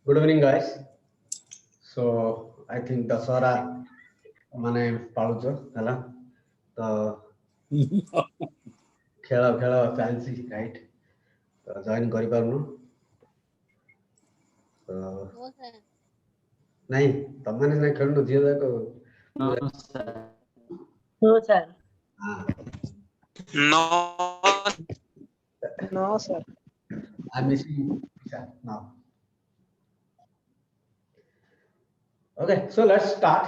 Good evening, guys. So I think Dasara ମାନେ ପାଳୁଛ ହେଲା ତ ଖେଳ ଖେଳ ଚାଲିଛି ରାଇଟ୍ ତ ଜଏନ୍ କରିପାରୁନୁ ତ ନାଇଁ ତମମାନେ ସିନା ଖେଳୁନ ଝିଅ ଯାକ No, sir. No. No, sir. I'm missing now. Okay, so let's start.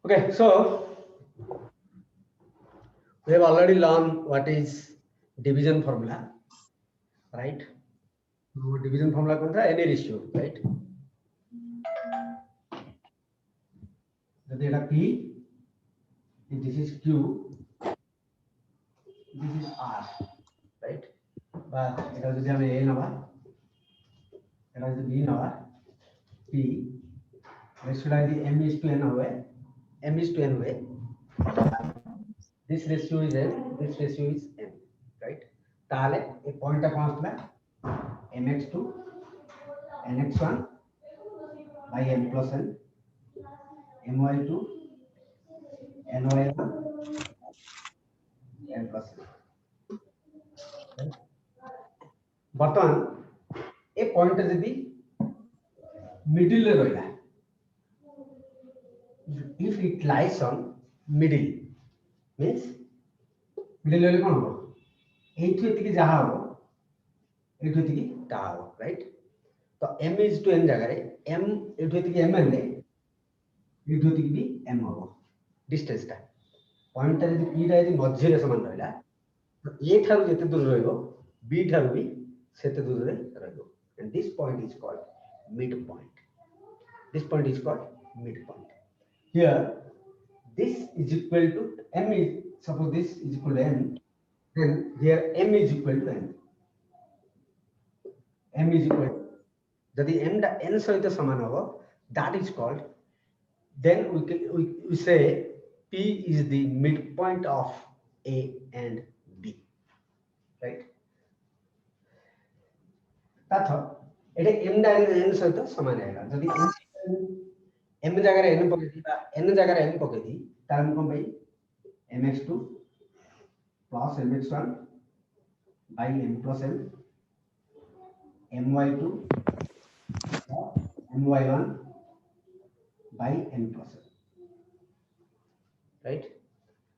Okay, so we have already learned what is division formula, right? So division formula kontra any ratio, right? যদি এটা P, this is Q, this is R, right? বা এটা যদি আমি A নেওয়া, এটা যদি B নেওয়া, P, ratio যদি M is to N হবে, M is to N হবে, this ratio is N, this ratio is N, right? তাহলে এই পয়েন্টটা কোন আসলে mx2 nx1 by m plus n my2 ny1 n plus n বর্তমান এই পয়েন্টটা যদি মিডল এ রইলা if it lies on middle means middle হলে কোন হবে এইটু থেকে যাহা হবে এইটু থেকে তাহা হবে রাইট তো m is to n জায়গায় m এইটু থেকে m আনলে এইটু থেকে বি m হবে ডিসটেন্সটা পয়েন্টটা যদি p টা যদি মধ্যে সমান রইলা তো a ଠାରୁ যেতে দূর রহিব b ଠାରୁ ବି সেতে দূরে রহিব and this point is called midpoint. This point is called midpoint. Here this is equal to m is suppose this is equal to n, then here m is equal to n. M is equal to যদি m টা n সহিত সমান হবে that is called then we say p is the midpoint of a and b, right? তাথ এটা m টা n সহিত সমান হেগা যদি m জায়গায় n পকেইতি বা n জায়গায় m পকেইতি তার আমি কোন পাই mx2 plus mx1 by m plus n my2 my1 by n plus n, right?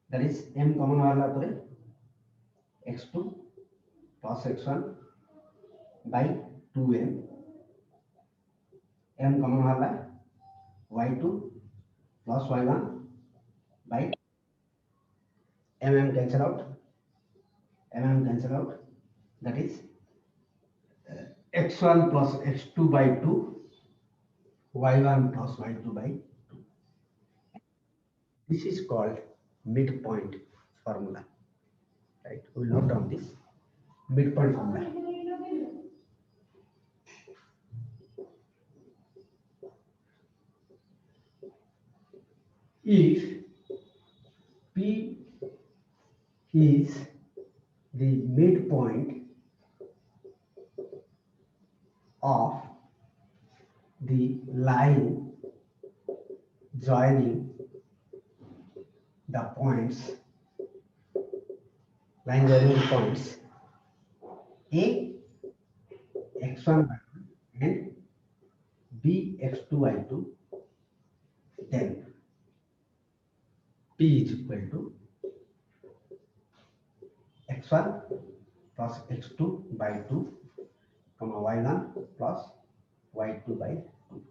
That is m common হওয়ার পরে x2 plus x1 by 2m m common হওয়ার y2 plus y1 by cancel out that is x1 plus x2 by 2 y1 plus y2 by 2. This is called midpoint formula, right? We will note down this midpoint formula. If P is the midpoint of the line joining the points, A x1 and B x2 y2, then P is equal to x1 plus x2 by 2, comma y1 plus y2 by 2,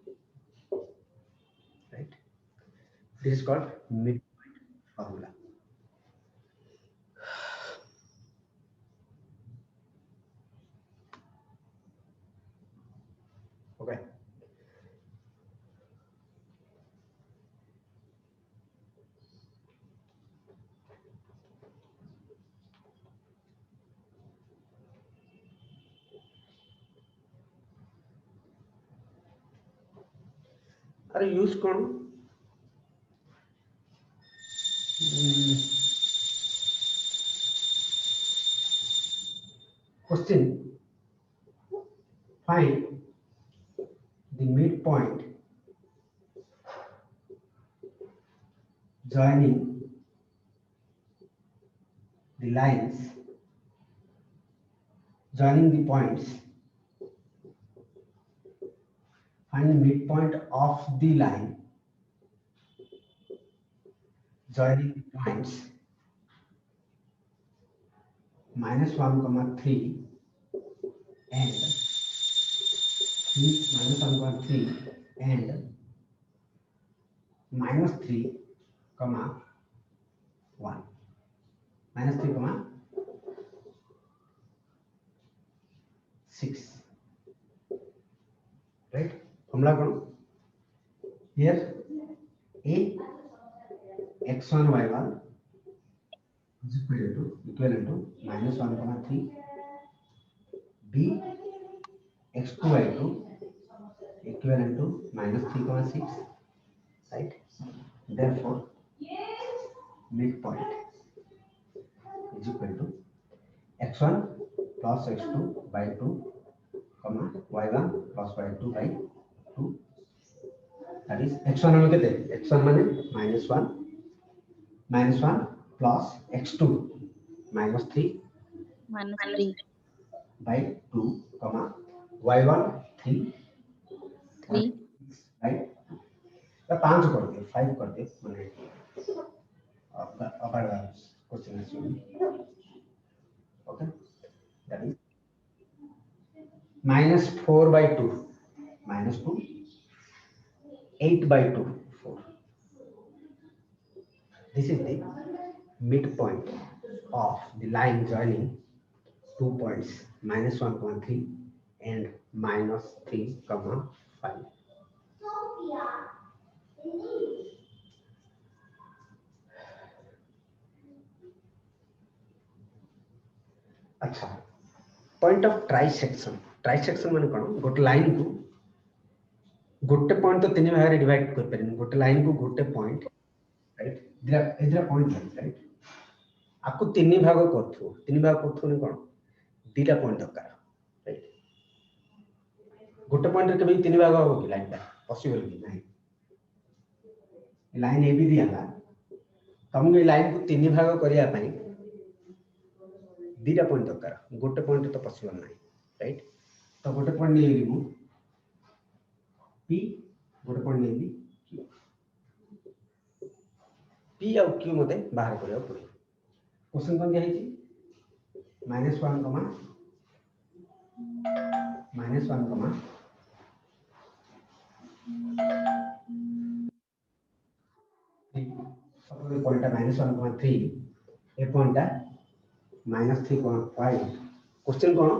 right? This is called midpoint formula. Okay. अरे use कौन question find the midpoint joining the lines joining the points. Find the midpoint of the line joining the points -1, 3 and -1, 3 and -3, -1, -3, 6. Right? Formula कौन? Here A x1 y1 is equivalent to -1, 3. B x2 y2 equivalent to -3, 6. Right? Therefore, midpoint is equal to x1 plus x2 by 2, y1 plus y2 by 2. That is x1 हम कहते हैं x1 माने -1 plus x2 -3 by 2, y1 3 by 5 कर दियो 5 कर दियो माने अपर question है okay that is -4 by 2 -2 8 by 2 4. This is the midpoint of the line joining 2 points -1, 3 and -3, 5. अच्छा पॉइंट ऑफ ट्राइसेक्शन माने कोन गोटे लाइन को गोटे पॉइंट तो तीन भाग रे डिवाइड कर परन गोटे लाइन को गोटे पॉइंट राइट इधर पॉइंट राइट आपको तीन भाग करथु ने कोन दीटा पॉइंट दरकार राइट गोटे पॉइंट रे कभी तीन भाग हो कि लाइन का पॉसिबल नहीं लाइन ए भी दिया तुमको लाइन को तीन भाग करिया पई दीटा पॉइंट दरकार गोटे पॉइंट तो पॉसिबल नहीं राइट तो गोटे पॉइंट ले लिमु P गोटे पॉइंट ले ली P और Q मते बाहर करिया पड़े क्वेश्चन कोन दिया हिची -1, suppose point -1, 3 a point -3, 5 question कोन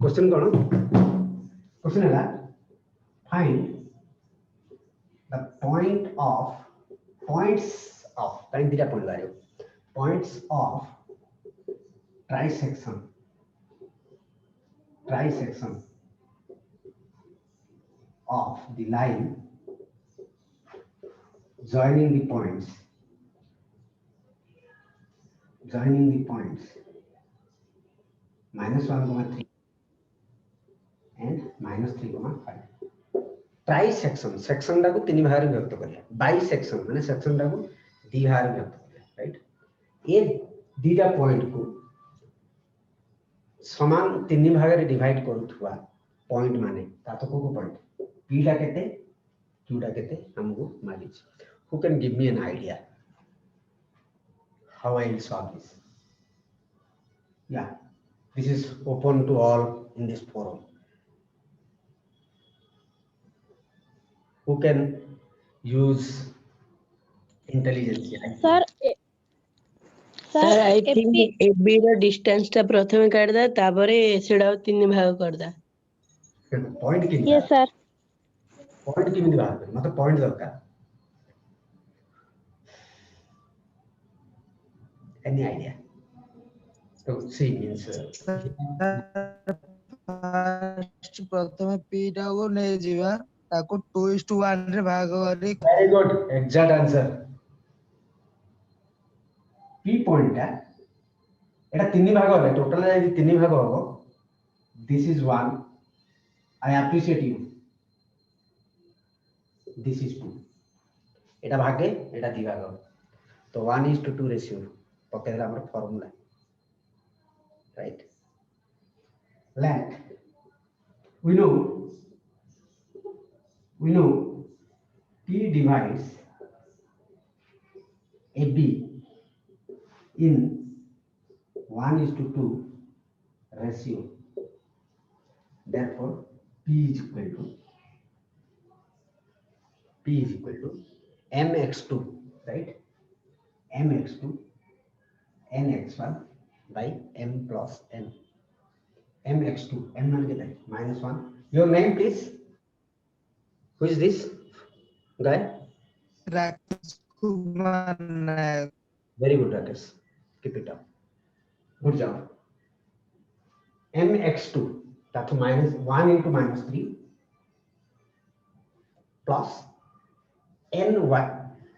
क्वेश्चन कोन क्वेश्चन है find the points of time theta point बारे points of trisection of the line joining the points -1, 3 and -3, 5 trisection section टा को तीन भाग में व्यक्त करिया बाइसेक्शन माने सेक्शन टा को दी भाग में व्यक्त करिया राइट ए दीटा पॉइंट को समान तीन भाग रे डिवाइड करूथुवा पॉइंट माने तातो को पॉइंट पी टा केते क्यू टा केते हमको मालूम who can give me an idea how I will solve this या this is open to all in this forum who can use intelligence sir I AP think AB रो distance टा प्रथमे काट दा तापरे सेडा तीन भाग कर दा पॉइंट के यस सर पॉइंट के मिल बाहर मतलब पॉइंट दरकार एनी आइडिया तो सी मींस ଫାଷ୍ଟ ପ୍ରଥମେ ପି ଟାକୁ ନେଇଯିବା ତାକୁ 2:1 ରେ ଭାଗ କରି very good exact answer P point है एटा तीन भाग है टोटल है तीन भाग हो this is 1 I appreciate you this is 2 एटा भागे एटा दी भाग तो 1:2 रेशियो पकेला हमर formula right length we know P divides AB in 1:2 ratio. Therefore, P is equal to mx2, right? mx2 nx1 by m plus n. mx2 m -1. Your name, please. Who is this guy? Rakesh Kumar Nayak Very good, Rakesh. Keep it up. Good job. mx2 that's -1 into -3 plus ny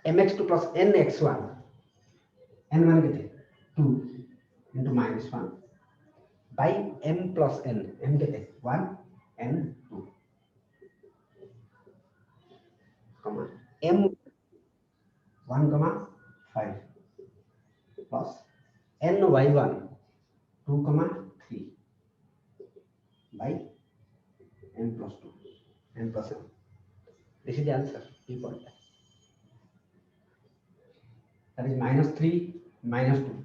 mx2 plus nx1 n1 कितने 2 into -1 by m plus n m कितने 1 n 2 comma m 1 comma 5 plus ny1 2 comma 3 by n plus 2 n plus n. This is the answer. P point. That is -3 -2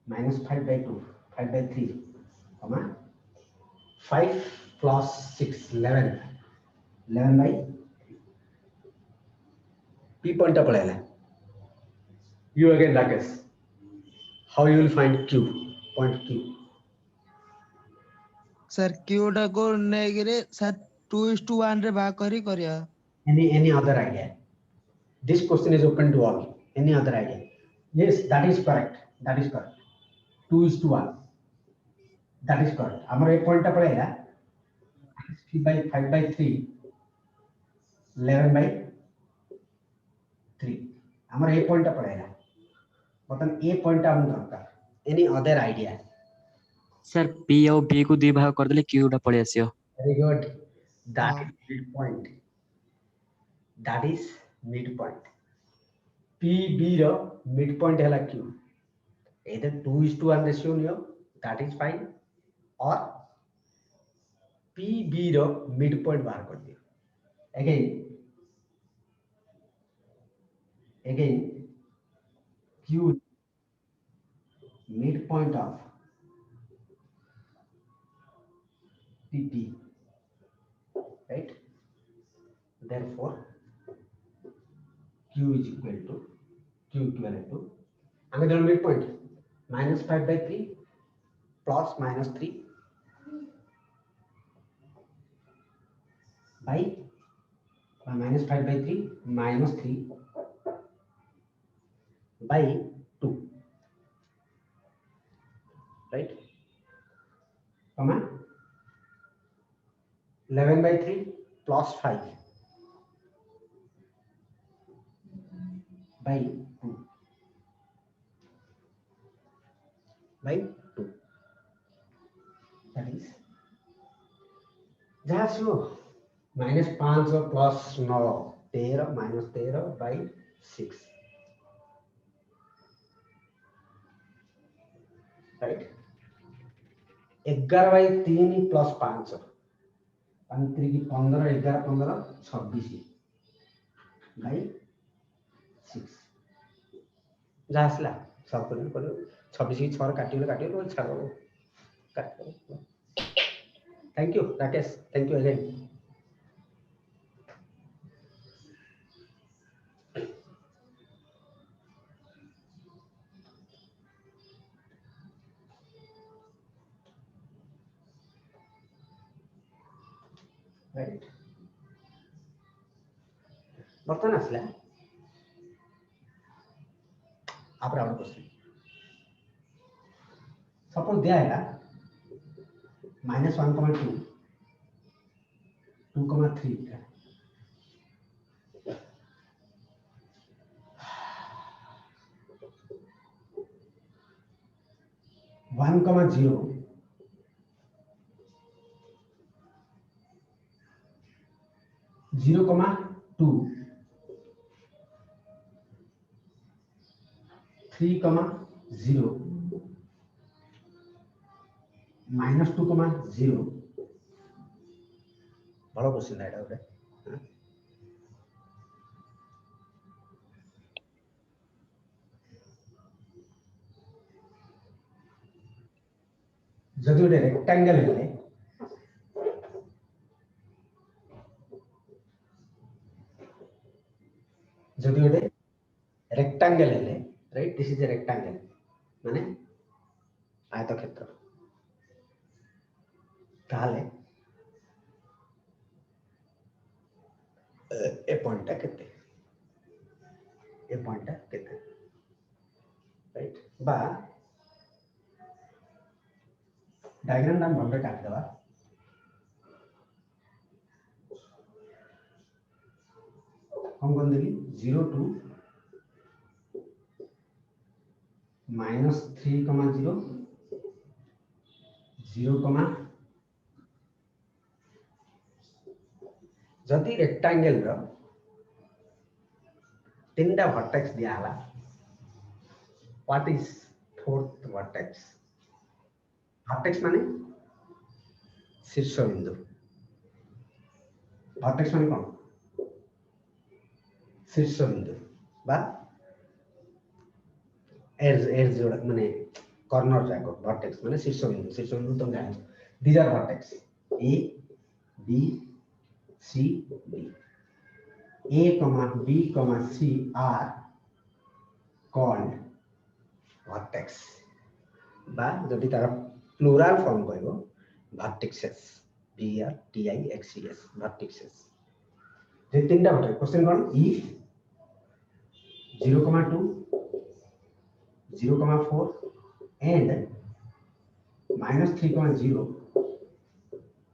-5 by 2 5 by 3 comma 5 plus 6 11 by 3. P point up ले you again Rakesh. How you will find Q point Q? Sir Q ଟାକୁ ନେଇକିରି sir 2:1 ରେ ଭାଗ କରି କରିବା Any other idea? This question is open to all. Any other idea? Yes, that is correct. 2:1. That is correct. हमारे एक point पड़ेगा 5 by 3 11 by 3 हमारे एक point पड़ेगा मतलब एक point हम दरकार any other idea? Sir P और बी को दी भाग कर देले क्यू टा पळे आसियो Very good. That हाँ। is midpoint. That is midpoint. PB रो midpoint है Q. Either 2:1 ratio नियो that is fine or PB रो midpoint बाहर कर दियो. Again Q midpoint of PP, right? Therefore, Q is equal to Q equivalent to another midpoint -5 by 3 plus -3 by -5 by 3 -3 by 2, right? Comma 11 by 3 plus 5 by 2 by 2. That is just -5 और plus 9 13 -13 by 6, right? 11 by 3 plus 5 3 की 15 11 15 26 by 6 जहाँ आसला सब कर 26 की 6 काटियो छाड़ो thank you Rakesh thank you again right बर्तमान आसला आप राउंड क्वेश्चन सपोज दिया है -1,2 2,3 1,0 0,2 3,0 -2,0 बड़ा क्वेश्चन है गोटे जदि गोटे रेक्टांगल है जदि गोटे रेक्टांगल है right this is a rectangle माने आयतक्षेत्र ताले ए पॉइंट केते राइट बा डायग्राम नाम भंडे काट देबा हम कोन देली 0 to -3,0 0, जदि रेक्टांगल रो तीनटा वर्टेक्स दिया हला what is fourth vertex vertex माने शीर्ष बिंदु वर्टेक्स माने कोन शीर्ष बिंदु बा एज जोड़ा माने कॉर्नर जाको वर्टेक्स माने शीर्ष बिंदु तुम जानो these are vertex A B C D A, B, C are called vertex बा जदि तार प्लुरल फॉर्म कहबो vertices V R T I X E S vertices जे तीनटा vertex question cone if 0,2 0,4 and -3,0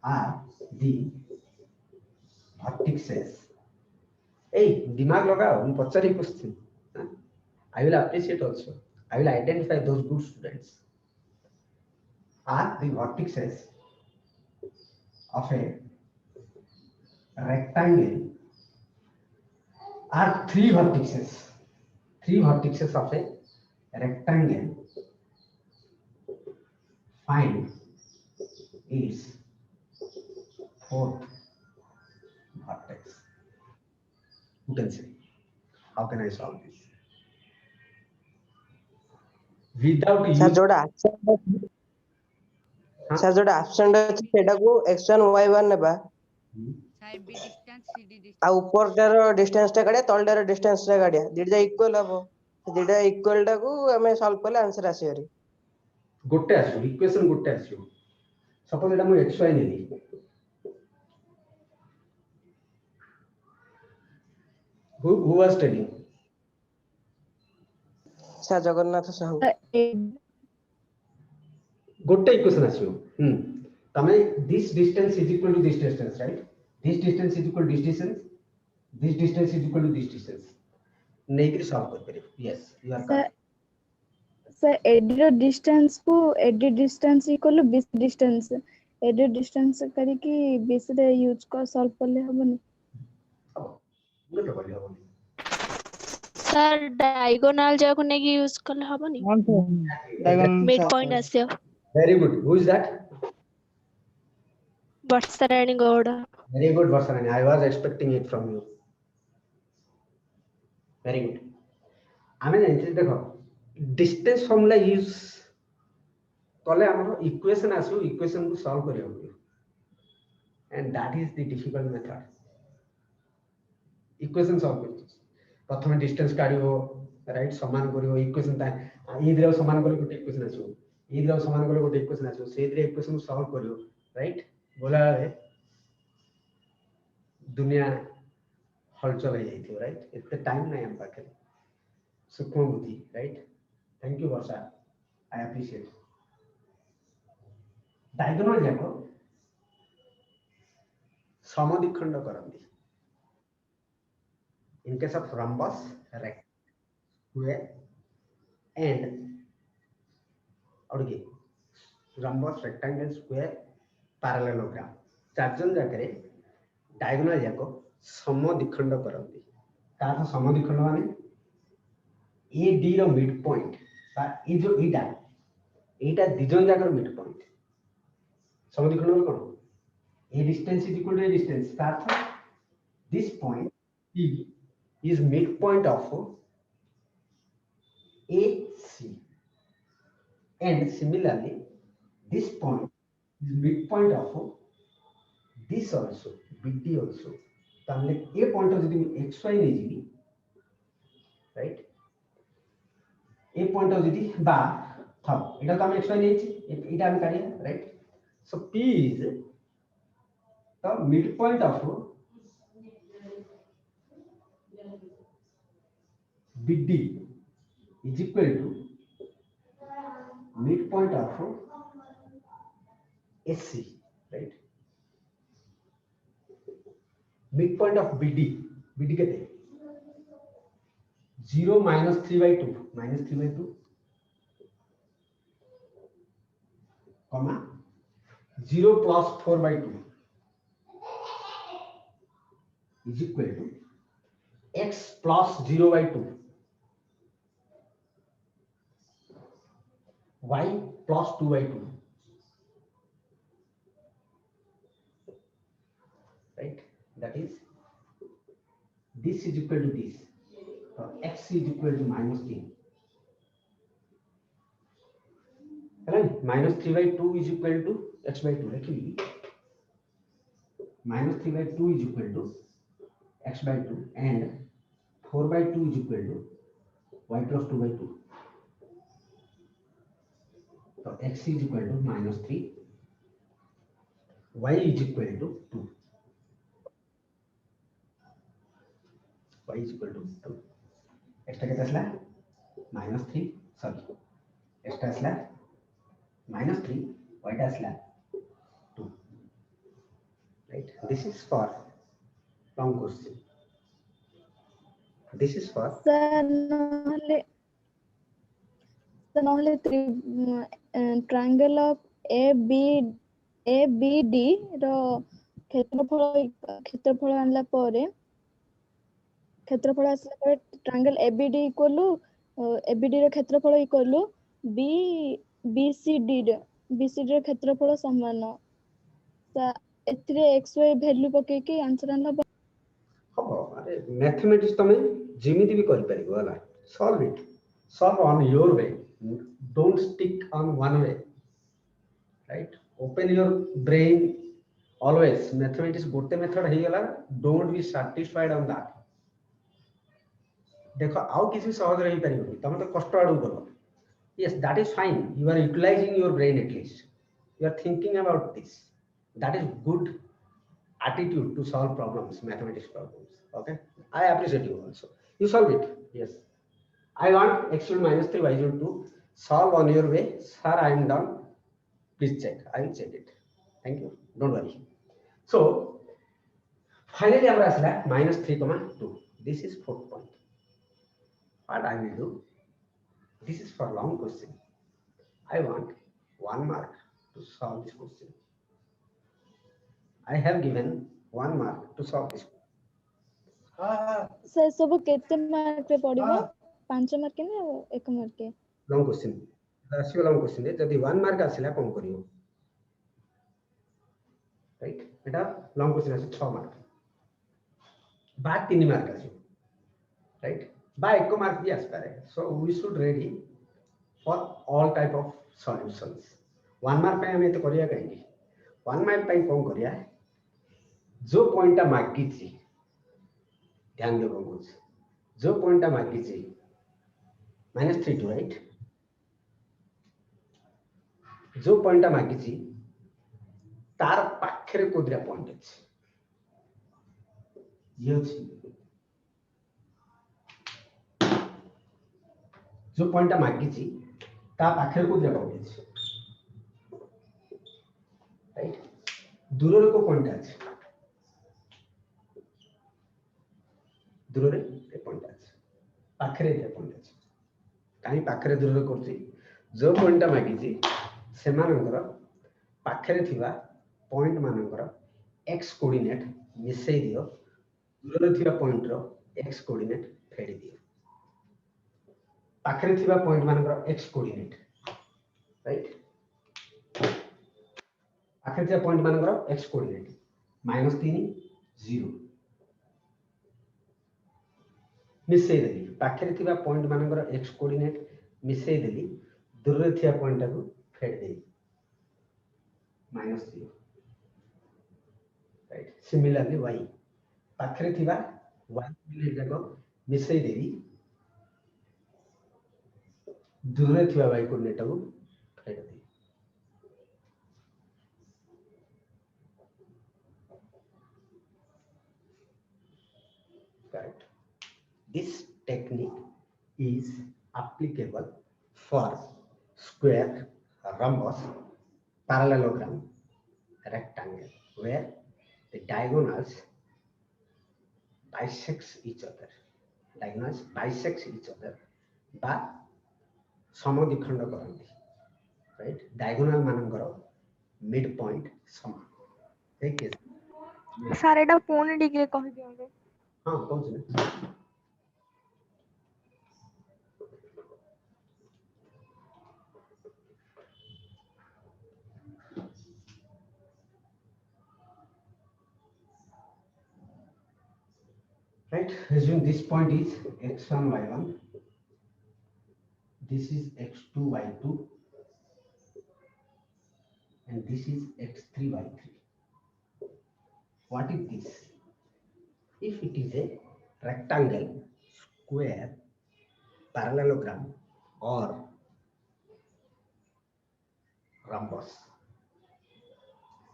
are the vertices hey दिमाग लगाओ हम पचारी question I will appreciate also I will identify those good students are the vertices of a rectangle are three vertices of a rectangle find its fourth vertex. Who can say? How can I solve this? Without sir use जोड़ा sir जोड़ा absent अछि सेटा को x1 y1 नेबा side B distance CD आ distance ऊपर टर distance टा काढिया तल टर डिस्टेंस टा काढिया दिटा इक्वल हबो दिटा इक्वल टा को हमें सॉल्व करले आंसर आसीबरी गोटे आसो इक्वेशन गोटे आसो सपोज एटा मु xy नेली who was telling sir Jagannath Sahu गोटे इक्वेशन आसो तमे this distance is equal to this distance right this distance is equal to this distance this distance is equal to this distance नहीं सॉल्व कर परियो yes you are correct sir AD distance को AD distance equal to BC distance AD distance करी कि BC रे use को solve करले हबनी good बोली हो सर डायगोनल जाको ने की यूज करले हबनी मिड पॉइंट आसियो very good who is that Varsharani Gowda very good Varsharani I was expecting it from you very good आमे जानछि देखो डिस्टेंस फॉर्मूला यूज कले हमर इक्वेशन आसु इक्वेशन को सॉल्व करियो and that is the difficult method equation solve करियो प्रथम डिस्टेंस काढियो राइट समान करियो इक्वेशन ता इधर समान करियो गोटे इक्वेशन आसु इधर समान करियो गोटे इक्वेशन आसु से इधर इक्वेशन को सॉल्व करियो राइट बोला है दुनिया हलचल हो जाइथियो राइट एते टाइम नहीं हम पाखे सूक्ष्म बुद्धि right thank you Varsha I appreciate diagonal जाको समद्विखंड करंती in case of rhombus rectangle and और के rhombus rectangle square parallelogram चारजन जाकरे डायगोनल जाको समद्विखंड करंती का समद्विखंड माने ए डी रो मिड पॉइंट ए जो एटा दिजन जाकर मिड पॉइंट समद्विखंड कोन A distance is equal to A distance का this point P is midpoint of AC and similarly this point is midpoint of this also BD also तामले ए पॉइंट जदि XY नै जिबी राइट ए point जदि बा था एटा त हम XY नै छि एटा हम काढिया right so P is the midpoint of BD is equal to midpoint of SC, right? Midpoint of BD कहते 0 minus 3/2 comma 0 plus 4/2 is equal to x plus 0/2 y plus 2/2 right that is this is equal to this so x is equal to -3 right -3/2 is equal to x/2 actually -3/2 is equal to x/2 and 4/2 is equal to y plus 2/2 so x is equal to -3 y is equal to 2 y is equal to 2 extra कितना असला -3 sorry extra असला -3 y टा असला 2 right this is for long question this is for नहले triangle of ABD रो क्षेत्रफल आनला परे क्षेत्रफल आसला परे ट्रायंगल ABD इक्वल ABD रो क्षेत्रफल इक्वल BCD रो क्षेत्रफल समान एथिरे xy वैल्यू पके के आंसर आनला हो अरे मैथमेटिक्स तमे जिमिति भी कर परिबो होला solve on your way don't stick on one way right open your brain always mathematics गोटे मेथड हे गला don't be satisfied on that देखो आउ किसी सहज रही परिबो तमे तो कष्ट आडू करो yes that is fine you are utilizing your brain at least you are thinking about this that is good attitude to solve problems mathematics problems okay I appreciate you also you solve it yes I want x equal -3 y equal 2 solve on your way sir I am done please check I will check it thank you don't worry so finally हमरा असला -3, 2 this is fourth point what I will do this is for long question I want 1 mark to solve this question I have given 1 mark to solve this से सब केते mark पे पड़िबो 5 mark के ना 1 mark के long question आसी long question दे जदी 1 mark आसिला कोन करियो राइट एटा लॉन्ग क्वेश्चन आसी 6 मार्क बा 3 मार्क आसी राइट बा 1 मार्क भी आस पारे so we should ready for all type of solutions 1 mark पे हमें तो करिया कहीं 1 मार्क पे कोन करिया जो पॉइंट मागी छी ध्यान दो कुछ जो पॉइंट मागी छी -3 to right जो पॉइंट मागी छी तार पाखरे कोदरा पॉइंट अछि ये अच्छी जो पॉइंट मागी ता पाखे को जगह होगी राइट दूर रे को पॉइंट আছে दूर रे ए पॉइंट আছে पाखे रे पॉइंट আছে काई पाखे रे दूर रे करछि जो पॉइंट मागी से मानकर पाखे रे थिबा पॉइंट मानकर x कोऑर्डिनेट मिसई दियो दूर रे थिबा पॉइंट रो x कोऑर्डिनेट फेडी दियो पाखे रे थिबा पॉइंट मानकर x कोऑर्डिनेट राइट पाखे रे थिबा पॉइंट मानकर x कोऑर्डिनेट -3 0 मिसई देली पाखे रे थिबा पॉइंट मानकर x कोऑर्डिनेट मिसई देली दूर रे थिबा पॉइंट को फेड देली -0 राइट सिमिलरली y पाखे रे थिबा y कोऑर्डिनेट जाको मिसई देली दूर रे थिबा y कोऑर्डिनेट को फेड देली correct this technique is applicable for square rhombus parallelogram rectangle where the diagonals bisects each other बा समद्विखंड करंती राइट डायगोनल मानकर मिड पॉइंट समान ठीक है सर एटा पुणी टिके कहि दियंगे हां कौन से right assume this point is x1 y1 this is x2 y2 and this is x3 y3 what is this if it is a rectangle square parallelogram or rhombus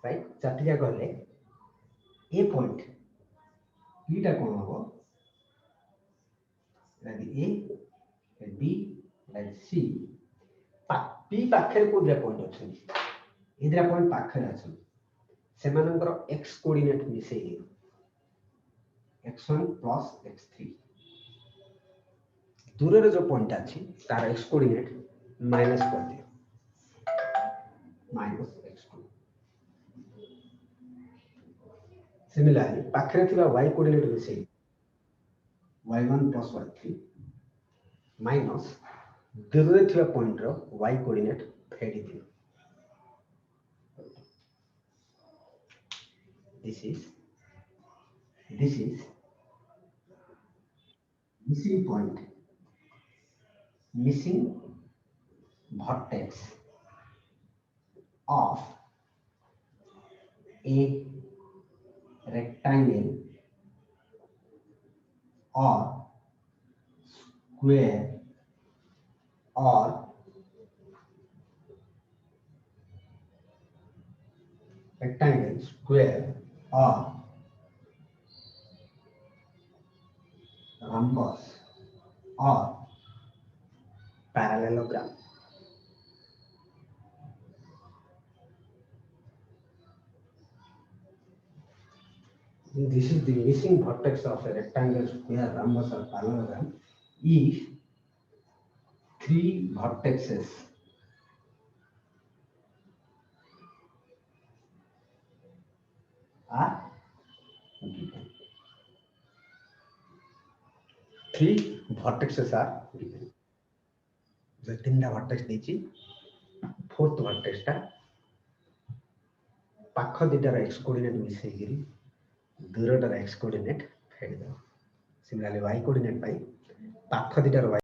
right चटिया कहले a point p टा कोन हो यदि a b and c p पाखरे को जे point अछि इधर point पाखरे अछि सेमानकर x कोऑर्डिनेट मिसे x1 plus x3 दूर रे जो पॉइंट अछि तार x कोऑर्डिनेट माइनस कर दियो माइनस x2 सिमिलरली पाखरे थिबा y कोऑर्डिनेट मिसे y1 plus y3 माइनस दूर रे थिबा पॉइंट रो y कोऑर्डिनेट फेडी दियो this is missing point missing vertex of a rectangle or square or rectangle square or rhombus or parallelogram this is the missing vertex of a rectangle square rhombus or parallelogram if three vertices are given. Three vertices are given. जो तीनटा vertex देची fourth vertex टा पाख दिटार x coordinate मिसै गिरी दूरटार x coordinate fade दो similarly y coordinate पाई पाख दिटार y